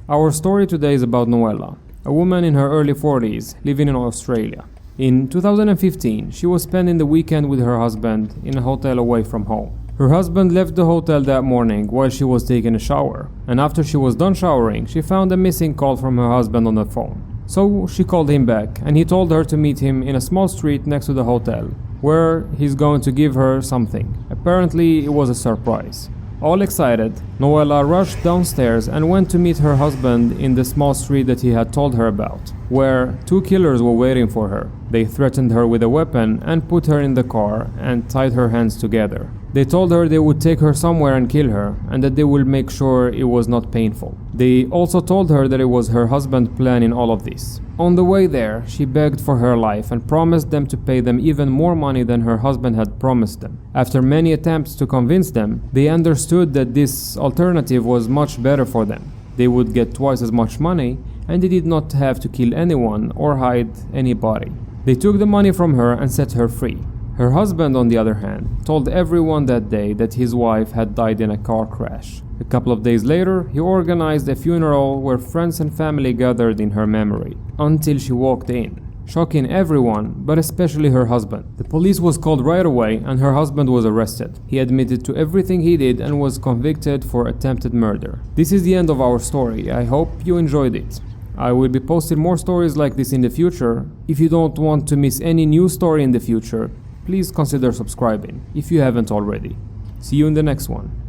Our story today is about Noella, a woman in her early 40s living in Australia. In 2015, she was spending the weekend with her husband in a hotel away from home. Her husband left the hotel that morning while she was taking a shower, and after she was done showering, she found a missing call from her husband on the phone. So she called him back, and he told her to meet him in a small street next to the hotel, where he's going to give her something. Apparently, it was a surprise. All excited, Noella rushed downstairs and went to meet her husband in the small street that he had told her about, where two killers were waiting for her. They threatened her with a weapon and put her in the car and tied her hands together. They told her they would take her somewhere and kill her, and that they would make sure it was not painful. They also told her that it was her husband planning all of this. On the way there, she begged for her life and promised them to pay them even more money than her husband had promised them. After many attempts to convince them, they understood that this alternative was much better for them. They would get twice as much money, and they did not have to kill anyone or hide any body. They took the money from her and set her free. Her husband, on the other hand, told everyone that day that his wife had died in a car crash. A couple of days later, he organized a funeral where friends and family gathered in her memory, until she walked in, shocking everyone, but especially her husband. The police was called right away, and her husband was arrested. He admitted to everything he did and was convicted for attempted murder. This is the end of our story. I hope you enjoyed it. I will be posting more stories like this in the future. If you don't want to miss any new story in the future, please consider subscribing if you haven't already. See you in the next one.